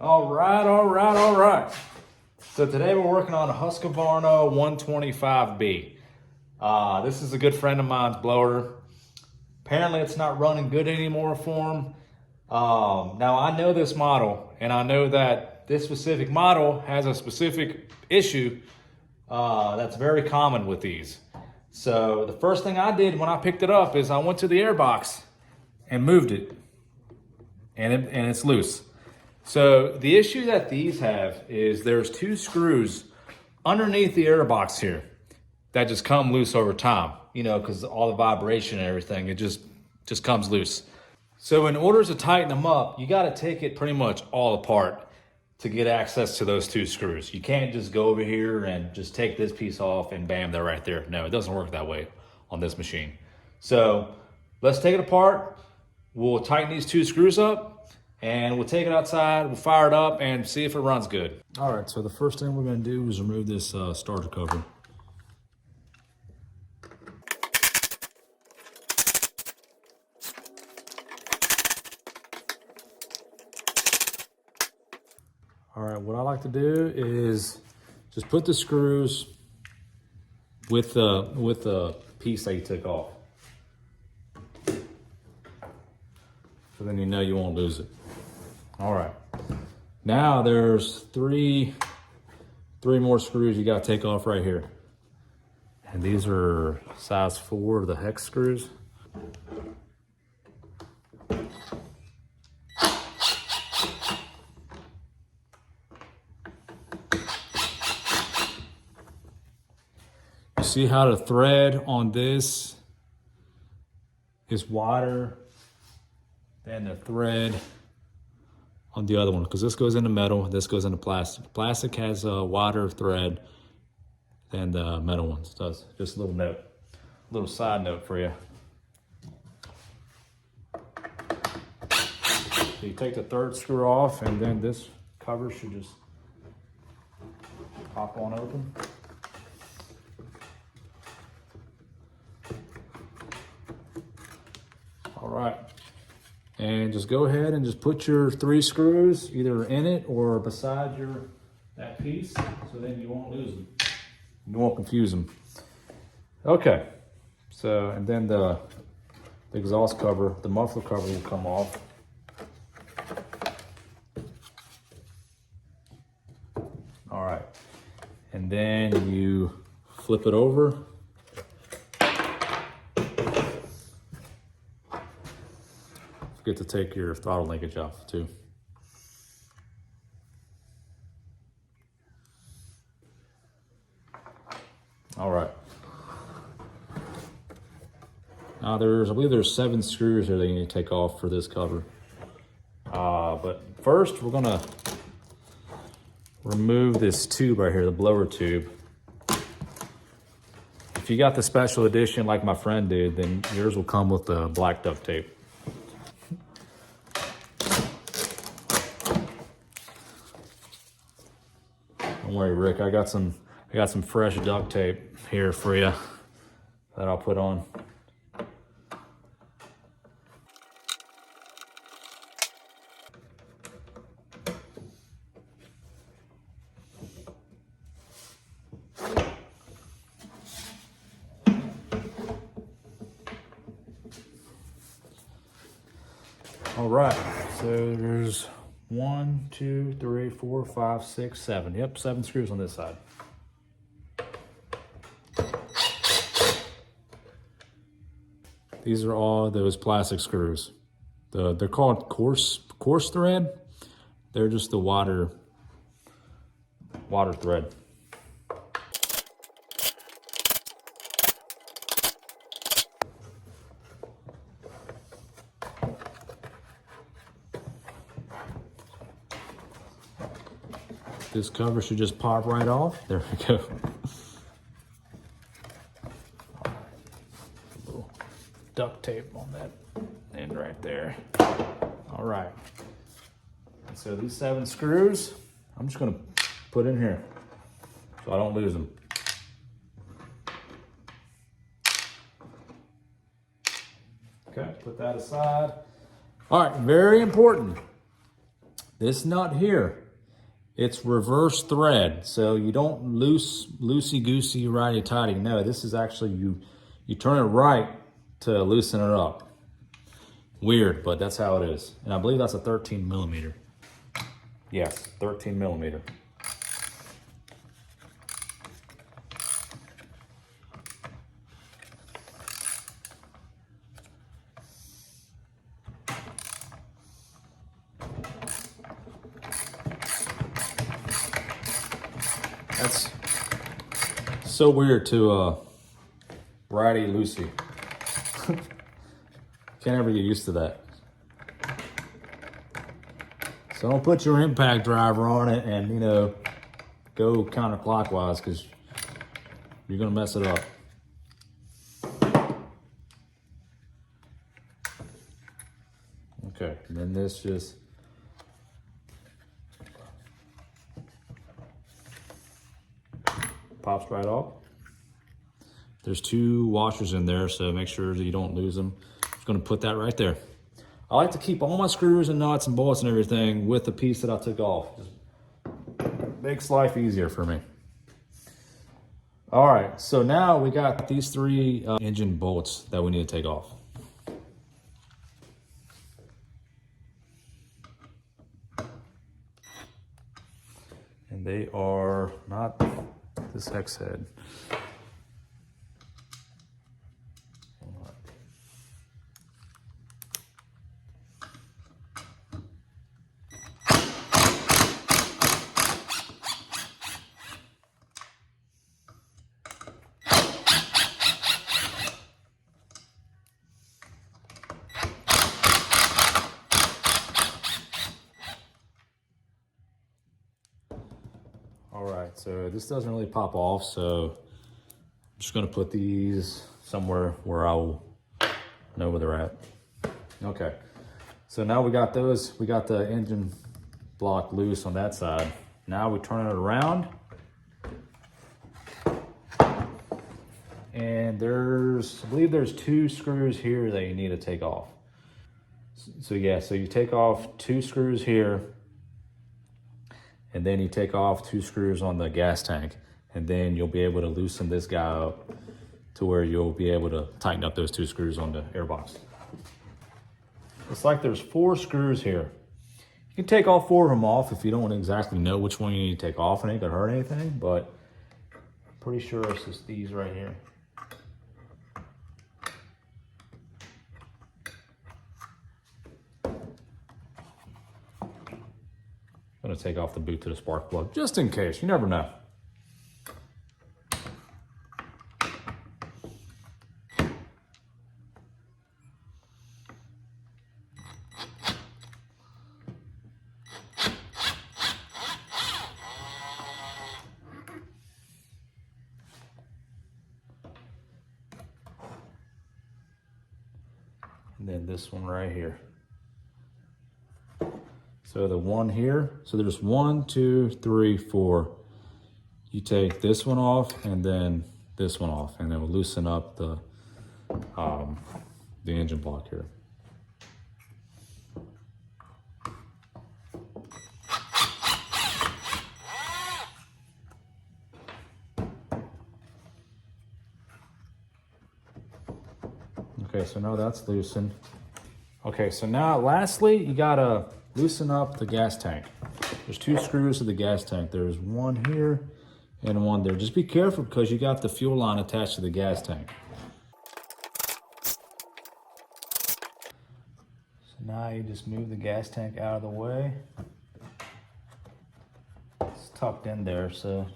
All right, all right, all right. So today we're working on a Husqvarna 125B. This is a good friend of mine's blower. Apparently it's not running good anymore for him. Now I know this model, and I know that this specific model has a specific issue that's very common with these. So the first thing I did when I picked it up is I went to the airbox and moved it, and it's loose. So the issue that these have is there's two screws underneath the airbox here that just come loose over time, you know, because all the vibration and everything, it just comes loose. So in order to tighten them up, you got to take it pretty much all apart to get access to those two screws. You can't just go over here and just take this piece off and bam, they're right there. No, it doesn't work that way on this machine. So let's take it apart. We'll tighten these two screws up and we'll take it outside, we'll fire it up and see if it runs good. All right, so the first thing we're gonna do is remove this starter cover. All right, what I like to do is just put the screws with the piece that you took off. So then you know you won't lose it. All right, now there's three more screws you gotta take off right here. And these are size 4, the hex screws. You see how the thread on this is wider than the thread on the other one, because this goes into metal, this goes into plastic. Plastic has a wider thread than the metal ones does. Just a little side note for you. So you take the third screw off, and then this cover should just pop on open. All right. And just go ahead and just put your 3 screws either in it or beside that piece, so then you won't lose them. You won't confuse them. Okay, so, and then the exhaust cover, the muffler cover will come off. All right, and then you flip it over. Forget to take your throttle linkage off too. All right. Now I believe there's 7 screws here that you need to take off for this cover. But first we're gonna remove this tube right here, the blower tube. If you got the special edition like my friend did, then yours will come with the black duct tape. Don't worry, Rick, I got some fresh duct tape here for you that I'll put on. All right, so there's 1, 2, 3, 4, 5, 6, 7. Yep, 7 screws on this side. These are all those plastic screws. They're called coarse thread. They're just the water thread. This cover should just pop right off. There we go. A little duct tape on that end right there. All right. So these 7 screws, I'm just gonna put in here so I don't lose them. Okay, put that aside. All right, very important. this nut here, it's reverse thread. So you don't loosey-goosey, righty-tighty. No, this is actually, you turn it right to loosen it up. Weird, but that's how it is. And I believe that's a 13 millimeter. Yes, 13 millimeter. That's so weird to righty loosey. Can't ever get used to that. So don't put your impact driver on it and, you know, go counterclockwise, because you're gonna mess it up. Okay, and then this just pops right off. There's 2 washers in there, so make sure that you don't lose them. Just gonna put that right there. I like to keep all my screws and nuts and bolts and everything with the piece that I took off. Just makes life easier for me. All right, so now we got these 3 engine bolts that we need to take off. And they are not this hex head. All right, so this doesn't really pop off, so I'm just gonna put these somewhere where I'll know where they're at. Okay, so now we got those, we got the engine block loose on that side. Now we turn it around, and I believe there's 2 screws here that you need to take off. So yeah, so you take off 2 screws here, and then you take off 2 screws on the gas tank, and then you'll be able to loosen this guy up to where you'll be able to tighten up those 2 screws on the airbox. It's like there's 4 screws here. You can take all 4 of them off if you don't exactly know which one you need to take off. It ain't gonna hurt anything, but I'm pretty sure it's just these right here. I'm gonna take off the boot to the spark plug, just in case, you never know. And then this one right here. So the one here, so there's 1, 2, 3, 4. You take this one off and then this one off, and then we'll loosen up the engine block here. Okay, so now that's loosened. Okay, so now lastly, you gotta loosen up the gas tank. There's 2 screws to the gas tank. There's 1 here and 1 there. Just be careful because you got the fuel line attached to the gas tank. So now you just move the gas tank out of the way. It's tucked in there, so.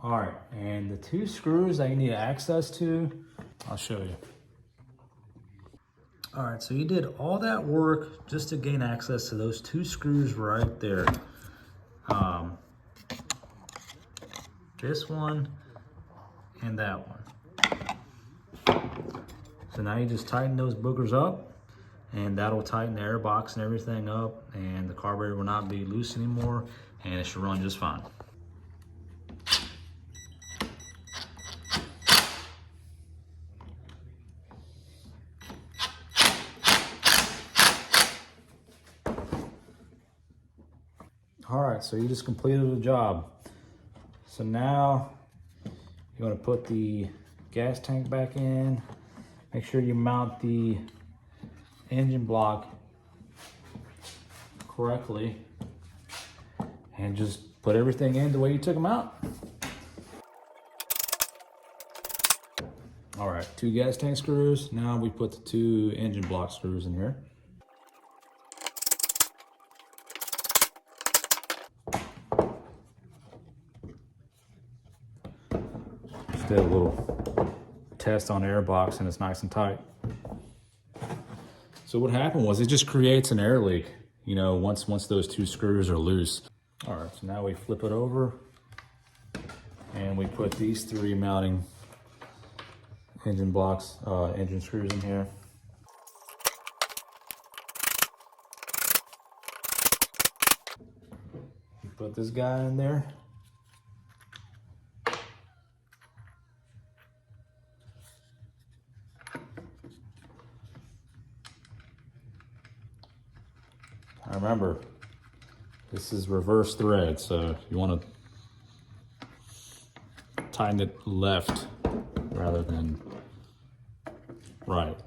All right, and the 2 screws that you need access to, I'll show you. All right, so you did all that work just to gain access to those 2 screws right there. This one and that one. So now you just tighten those boogers up, and that'll tighten the airbox and everything up, and the carburetor will not be loose anymore. and it should run just fine. All right, so you just completed the job. So now you want to put the gas tank back in. Make sure you mount the engine block correctly and just put everything in the way you took them out. All right, 2 gas tank screws. Now we put the 2 engine block screws in here. Just did a little test on airbox and it's nice and tight. So what happened was it just creates an air leak, you know, once those 2 screws are loose. All right, so now we flip it over and we put these 3 mounting engine blocks, engine screws in here. You put this guy in there. Remember, this is reverse thread, so you want to tighten it left rather than right.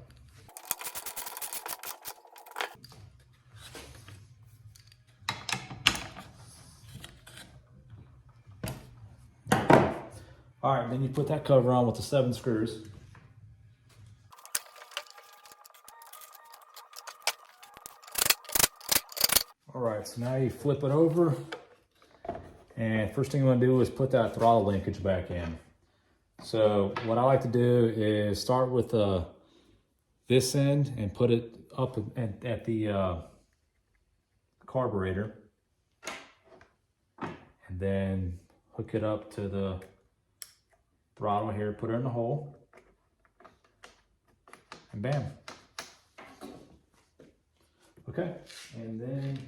All right, then you put that cover on with the 7 screws. All right, so now you flip it over, and first thing you want to do is put that throttle linkage back in. So what I like to do is start with this end and put it up at the carburetor, and then hook it up to the throttle here, put it in the hole, and bam. Okay, and then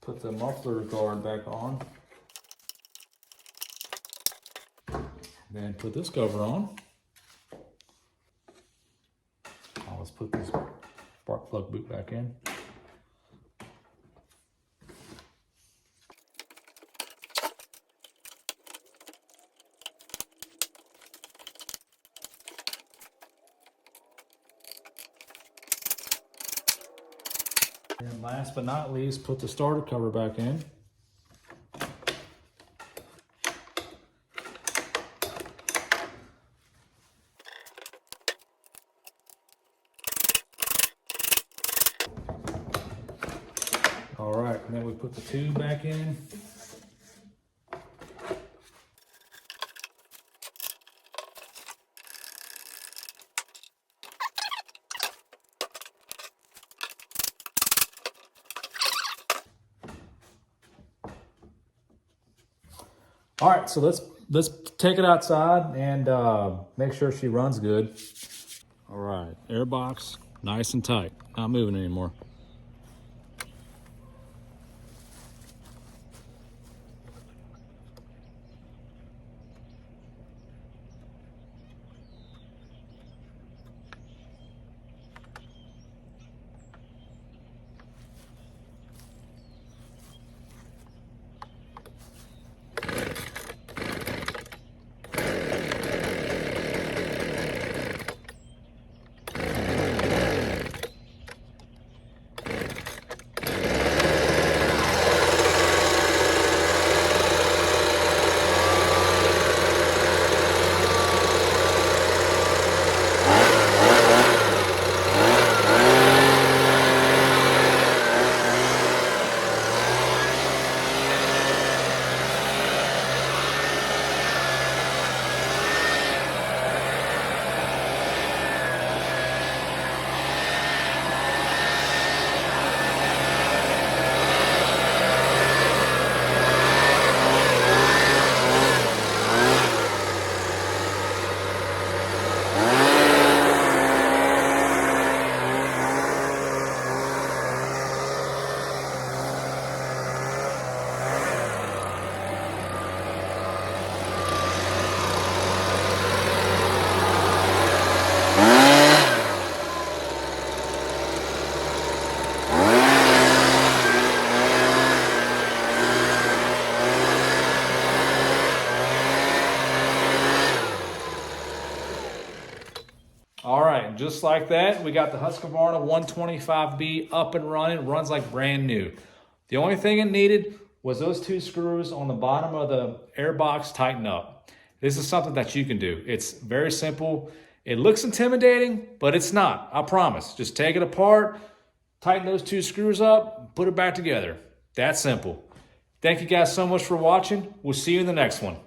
put the muffler guard back on. Then put this cover on. Now let's put this spark plug boot back in. And last but not least, put the starter cover back in. All right, and then we put the tube back in. All right, so let's take it outside and make sure she runs good. All right, airbox, nice and tight, not moving anymore. just like that, we got the Husqvarna 125B up and running, runs like brand new. The only thing it needed was those 2 screws on the bottom of the airbox tighten up. This is something that you can do. It's very simple. It looks intimidating, but it's not, I promise. Just take it apart, tighten those 2 screws up, put it back together. That simple. Thank you guys so much for watching. We'll see you in the next one.